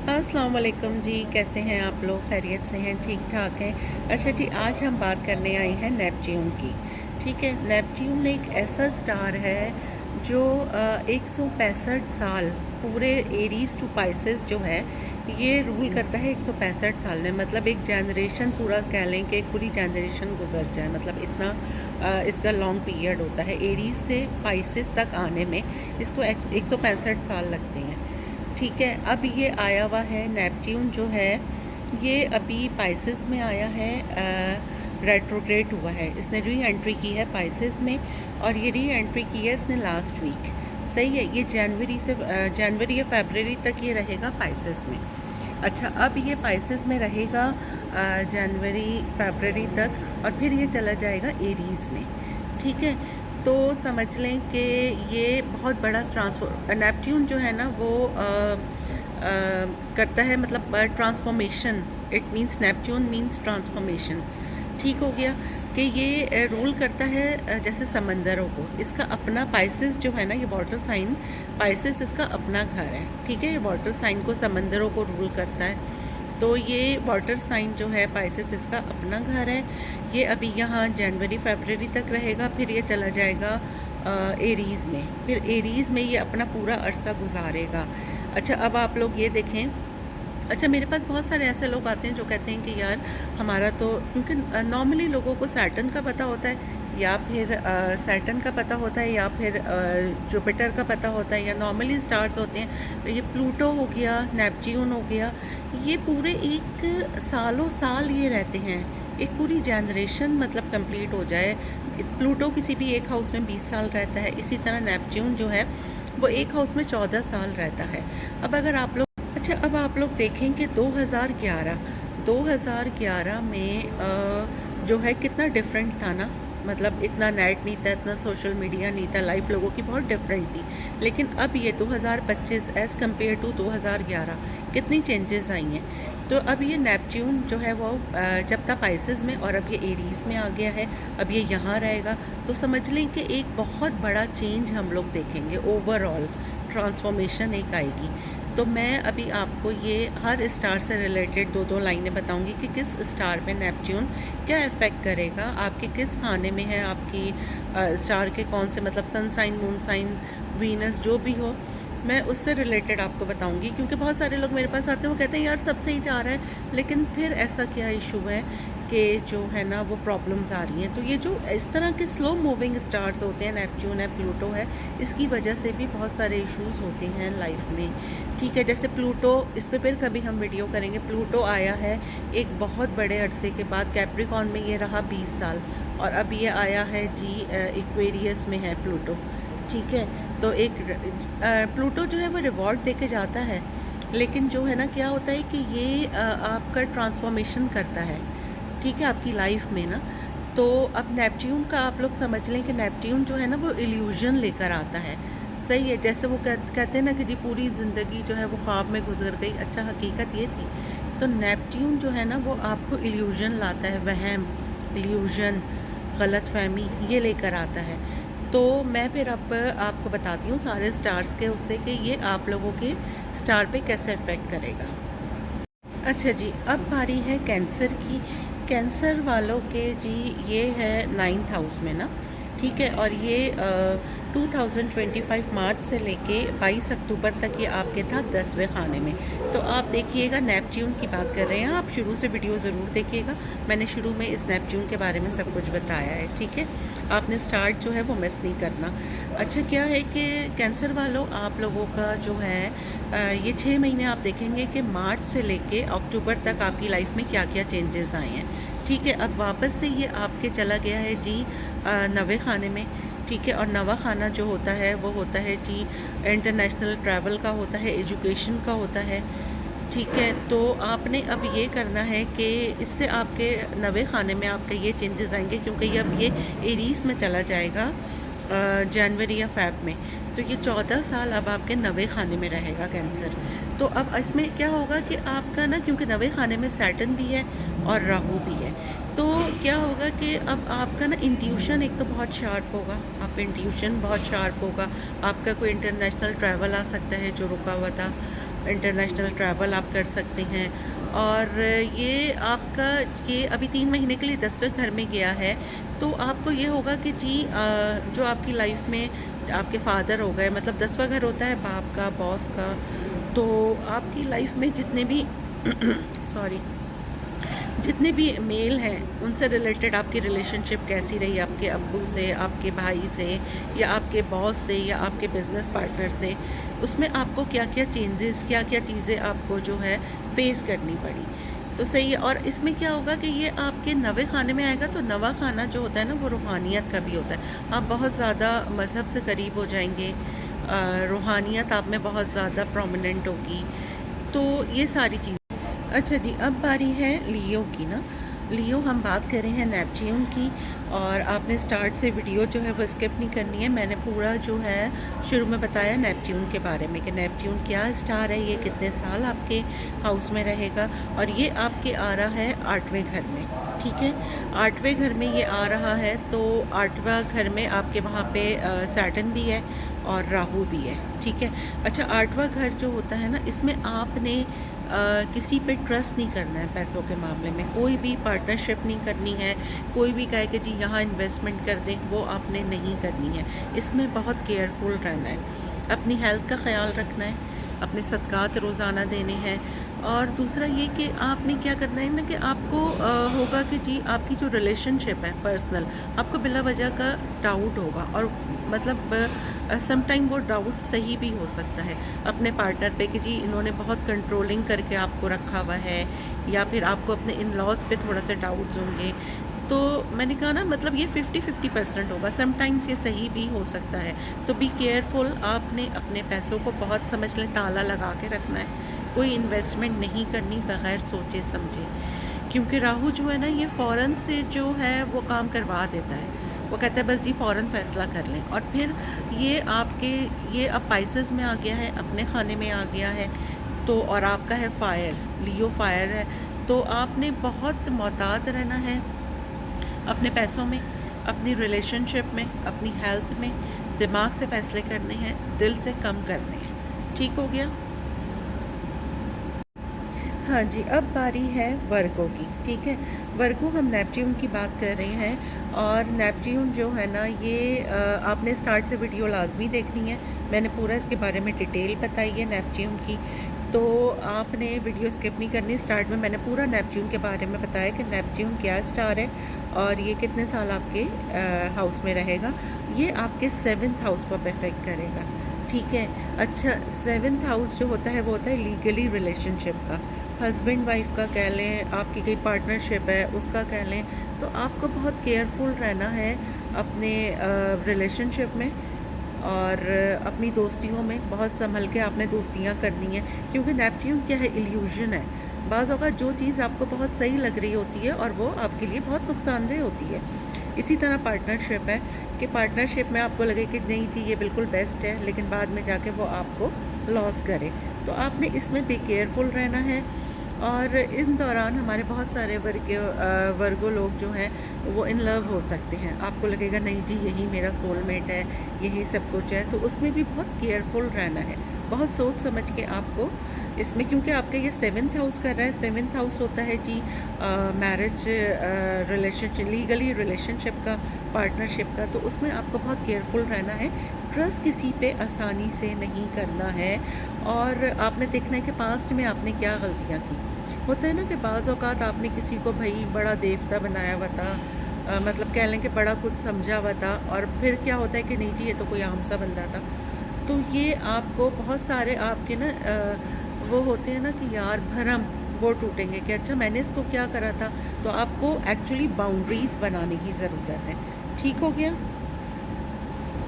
अस्सलाम वालेकुम जी, कैसे हैं आप लोग? खैरियत से हैं? ठीक ठाक हैं? अच्छा जी, आज हम बात करने आए हैं नेपच्यून की। ठीक है, नेपच्यून एक ऐसा स्टार है जो 165 साल पूरे एरीज टू पाइसेस जो है ये रूल करता है 165 साल में। मतलब एक जनरेशन पूरा कह लें कि एक पूरी जनरेशन गुजर जाए, मतलब इतना इसका लॉन्ग पीरियड होता है। एरीज से पाइसेस तक आने में इसको 165 साल लगते हैं। ठीक है, अब ये आया हुआ है नेपच्यून जो है ये अभी पाइसेस में आया है, रेट्रोग्रेड हुआ है। इसने री एंट्री की है पाइसेस में, और ये री एंट्री की है इसने लास्ट वीक। सही है, ये जनवरी या फरवरी तक ये रहेगा पाइसेस में। अच्छा, अब ये पाइसेस में रहेगा जनवरी फरवरी तक, और फिर ये चला जाएगा एरीज़ में। ठीक है, तो समझ लें कि ये बहुत बड़ा नेपट्यून जो है ना वो करता है, मतलब transformation. It means Neptune means transformation. ठीक हो गया कि ये रूल करता है जैसे समंदरों को। इसका अपना पाइसेस जो है ना, ये वाटर साइन पाइसेस इसका अपना घर है। ठीक है, ये वाटर साइन को समंदरों को रूल करता है। तो ये वाटर साइन जो है पाइसेस इसका अपना घर है। ये अभी यहाँ जनवरी फरवरी तक रहेगा, फिर ये चला जाएगा एरीज़ में। फिर एरीज़ में ये अपना पूरा अरसा गुजारेगा। अच्छा, अब आप लोग ये देखें। अच्छा, मेरे पास बहुत सारे ऐसे लोग आते हैं जो कहते हैं कि यार हमारा तो, क्योंकि नॉर्मली लोगों को सैटर्न का पता होता है, या फिर सैटर्न का पता होता है, या फिर जुपिटर का पता होता है, या नॉर्मली स्टार्स होते हैं। तो ये प्लूटो हो गया, नेपच्यून हो गया, ये पूरे एक सालों साल ये रहते हैं। एक पूरी जनरेशन मतलब कंप्लीट हो जाए। प्लूटो किसी भी एक हाउस में 20 साल रहता है, इसी तरह नेपच्यून जो है वो एक हाउस में 14 साल रहता है। अब अगर आप लोग अच्छा, अब आप लोग देखें कि 2011 में जो है कितना डिफरेंट था ना। मतलब इतना नेट नहीं था, इतना सोशल मीडिया नहीं था, लाइफ लोगों की बहुत डिफरेंट थी। लेकिन अब ये 2025 एज़ कम्पेयर टू 2011 कितनी चेंजेस आई हैं। तो अब ये नेपच्यून जो है वो जब था पाइसेस में, और अब ये एरीज़ में आ गया है। अब ये यहाँ रहेगा, तो समझ लें कि एक बहुत बड़ा चेंज हम लोग देखेंगे। ओवरऑल ट्रांसफॉर्मेशन एक आएगी। तो मैं अभी आपको ये हर स्टार से रिलेटेड दो दो लाइनें बताऊंगी कि किस स्टार पे नेपच्यून क्या इफ़ेक्ट करेगा, आपके किस खाने में है, आपकी स्टार के कौन से, मतलब sun sign, moon sign, Venus जो भी हो, मैं उससे रिलेटेड आपको बताऊंगी। क्योंकि बहुत सारे लोग मेरे पास आते हैं, वो कहते हैं यार सब सही जा रहा है, लेकिन फिर ऐसा क्या इशू है कि जो है ना वो प्रॉब्लम्स आ रही हैं। तो ये जो इस तरह के स्लो मूविंग स्टार्स होते हैं, नेपच्यून है, प्लूटो है, इसकी वजह से भी बहुत सारे इश्यूज होते हैं लाइफ में। ठीक है, जैसे प्लूटो, इस पे फिर कभी हम वीडियो करेंगे। प्लूटो आया है एक बहुत बड़े अरसे के बाद, कैप्रिकॉन में ये रहा 20 साल, और अब ये आया है जी इक्वेरियस में है प्लूटो। ठीक है, तो एक प्लूटो जो है वो रिवॉर्ड दे के जाता है, लेकिन जो है ना क्या होता है कि ये आपका ट्रांसफॉर्मेशन करता है। ठीक है, आपकी लाइफ में ना। तो अब नेपच्यून का आप लोग समझ लें कि नेपच्यून जो है ना वो इल्यूजन लेकर आता है। सही है, जैसे वो कहते हैं ना कि जी पूरी ज़िंदगी जो है वो ख्वाब में गुजर गई। अच्छा, हकीकत ये थी। तो नेपच्यून जो है ना वो आपको इल्यूजन लाता है, वहम, इल्यूजन, गलत फहमी, ये लेकर आता है। तो मैं फिर अब आपको बताती हूँ सारे स्टार्स के उससे कि ये आप लोगों के स्टार पे कैसे इफ़ेक्ट करेगा। अच्छा जी, अब बारी है कैंसर की। कैंसर वालों के जी ये है 9th हाउस में ना। ठीक है, और ये 2025 मार्च से लेके 22 अक्टूबर तक ये आपके था 10वें खाने में। तो आप देखिएगा, नेपच्यून की बात कर रहे हैं, आप शुरू से वीडियो ज़रूर देखिएगा। मैंने शुरू में इस नेपच्यून के बारे में सब कुछ बताया है। ठीक है, आपने स्टार्ट जो है वो मिस नहीं करना। अच्छा, क्या है कि कैंसर वालों, आप लोगों का जो है ये 6 महीने आप देखेंगे कि मार्च से लेके अक्टूबर तक आपकी लाइफ में क्या क्या चेंजेस आए हैं। ठीक है, अब वापस से ये आपके चला गया है जी 9वें खाने में। ठीक है, और 9वां खाना जो होता है वो होता है जी इंटरनेशनल ट्रैवल का होता है, एजुकेशन का होता है। ठीक है, तो आपने अब ये करना है कि इससे आपके 9वें खाने में आपके ये चेंजेस आएंगे, क्योंकि अब ये एरीज़ में चला जाएगा जनवरी या फ़ेब में। तो ये 14 साल अब आपके 9वें खाने में रहेगा कैंसर। तो अब इसमें क्या होगा कि आपका ना, क्योंकि 9वें खाने में सैटर्न भी है और राहु भी है, तो क्या होगा कि अब आपका ना इंट्यूशन एक तो बहुत शार्प होगा, आपका इंट्यूशन बहुत शार्प होगा। आपका कोई इंटरनेशनल ट्रैवल आ सकता है जो रुका हुआ था, इंटरनेशनल ट्रैवल आप कर सकते हैं। और ये आपका ये अभी 3 महीने के लिए 10वें घर में गया है, तो आपको ये होगा कि जी जो आपकी लाइफ में आपके फादर हो गए, मतलब 10वां घर होता है बाप का, बॉस का, तो आपकी लाइफ में जितने भी सॉरी जितने भी मेल हैं उनसे रिलेटेड आपकी रिलेशनशिप कैसी रही, आपके अब्बू से, आपके भाई से, या आपके बॉस से, या आपके बिजनेस पार्टनर से, उसमें आपको क्या क्या चेंजेस, क्या क्या चीज़ें आपको जो है फेस करनी पड़ी। तो सही है। और इसमें क्या होगा कि ये आपके नवे खाने में आएगा, तो नवा खाना जो होता है ना वो रूहानियत का भी होता है। आप बहुत ज़्यादा मज़हब से करीब हो जाएंगे, रूहानियत आप में बहुत ज़्यादा प्रोमिनेंट होगी, तो ये सारी चीज़। अच्छा जी, अब बारी है लियो की ना। लियो हम बात कर रहे हैं नेपच्यून की, और आपने स्टार्ट से वीडियो जो है वो स्किप नहीं करनी है। मैंने पूरा जो है शुरू में बताया नेपच्यून के बारे में कि नेपच्यून क्या स्टार है, ये कितने साल आपके हाउस में रहेगा, और ये आपके आ रहा है 8वें घर में। ठीक है, 8वें घर में ये आ रहा है, तो 8वां घर में आपके वहाँ पे सैटर्न भी है और राहु भी है। ठीक है। अच्छा, 8वां घर जो होता है ना, इसमें आपने किसी पे ट्रस्ट नहीं करना है पैसों के मामले में, कोई भी पार्टनरशिप नहीं करनी है, कोई भी कहे कि जी यहाँ इन्वेस्टमेंट कर दें, वो आपने नहीं करनी है। इसमें बहुत केयरफुल रहना है, अपनी हेल्थ का ख्याल रखना है, अपने सदक़ात रोज़ाना देने हैं। और दूसरा ये कि आपने क्या करना है ना कि आपको होगा कि जी आपकी जो रिलेशनशिप है पर्सनल, आपको बिला वजह का डाउट होगा, और मतलब सम टाइम वो डाउट सही भी हो सकता है अपने पार्टनर पे कि जी इन्होंने बहुत कंट्रोलिंग करके आपको रखा हुआ है, या फिर आपको अपने इन लॉज पे थोड़ा सा डाउट्स होंगे। तो मैंने कहा ना, मतलब ये 50-50% होगा, समटाइम्स ये सही भी हो सकता है। तो बी केयरफुल, आपने अपने पैसों को बहुत समझ लें, ताला लगा के रखना है, कोई इन्वेस्टमेंट नहीं करनी बग़ैर सोचे समझे, क्योंकि राहु जो है ना ये फ़ौरन से जो है वो काम करवा देता है। वो कहता है बस जी फ़ौरन फ़ैसला कर लें, और फिर ये आपके ये अब पाइसेस में आ गया है, अपने खाने में आ गया है, तो और आपका है फायर, लियो फायर है, तो आपने बहुत मोहतात रहना है अपने पैसों में, अपनी रिलेशनशिप में, अपनी हेल्थ में। दिमाग से फ़ैसले करने हैं, दिल से कम करने हैं। ठीक हो गया। हाँ जी, अब बारी है वर्गो की। ठीक है, वर्गो हम नेपच्यून की बात कर रहे हैं, और नेपच्यून जो है ना ये आपने स्टार्ट से वीडियो लाजमी देखनी है, मैंने पूरा इसके बारे में डिटेल बताई है नेपच्यून की, तो आपने वीडियो स्किप नहीं करनी। स्टार्ट में मैंने पूरा नेपच्यून के बारे में बताया कि नेपच्यून क्या स्टार है और ये कितने साल आपके हाउस में रहेगा। ये आपके 7th हाउस को अफेक्ट करेगा। ठीक है। अच्छा, 7th हाउस जो होता है वो होता है लीगली रिलेशनशिप का, हस्बैंड वाइफ का कह लें, आपकी कोई पार्टनरशिप है उसका कह लें, तो आपको बहुत केयरफुल रहना है अपने रिलेशनशिप में, और अपनी दोस्तियों में बहुत संभल के आपने दोस्तियां करनी है, क्योंकि नेपच्यून क्या है, इल्यूजन है। बाज़ औक़ात जो चीज़ आपको बहुत सही लग रही होती है और वो आपके लिए बहुत नुकसानदेह होती है। इसी तरह पार्टनरशिप है कि पार्टनरशिप में आपको लगे कि नहीं जी ये बिल्कुल बेस्ट है, लेकिन बाद में जाके वो आपको लॉस करे, तो आपने इसमें बी केयरफुल रहना है। और इन दौरान हमारे बहुत सारे वर्गो लोग जो हैं वो इन लव हो सकते हैं, आपको लगेगा नहीं जी यही मेरा सोलमेट है, यही सब कुछ है, तो उसमें भी बहुत केयरफुल रहना है, बहुत सोच समझ के आपको इसमें, क्योंकि आपका ये 7th हाउस कर रहा है। 7th हाउस होता है जी मैरिज रिलेशनशिप, लीगली रिलेशनशिप का, पार्टनरशिप का, तो उसमें आपको बहुत केयरफुल रहना है, ट्रस्ट किसी पे आसानी से नहीं करना है। और आपने देखना है कि पास्ट में आपने क्या गलतियाँ की। होता है ना कि बाज़ औक़ात आपने किसी को भाई बड़ा देवता बनाया हुआ था, मतलब कह लें कि बड़ा कुछ समझा हुआ था, और फिर क्या होता है कि नहीं जी ये तो कोई आम सा बंदा था। तो ये आपको बहुत सारे आपके ना वो होते हैं ना कि यार भरम, वो टूटेंगे कि अच्छा मैंने इसको क्या करा था। तो आपको एक्चुअली बाउंड्रीज़ बनाने की ज़रूरत है। ठीक हो गया।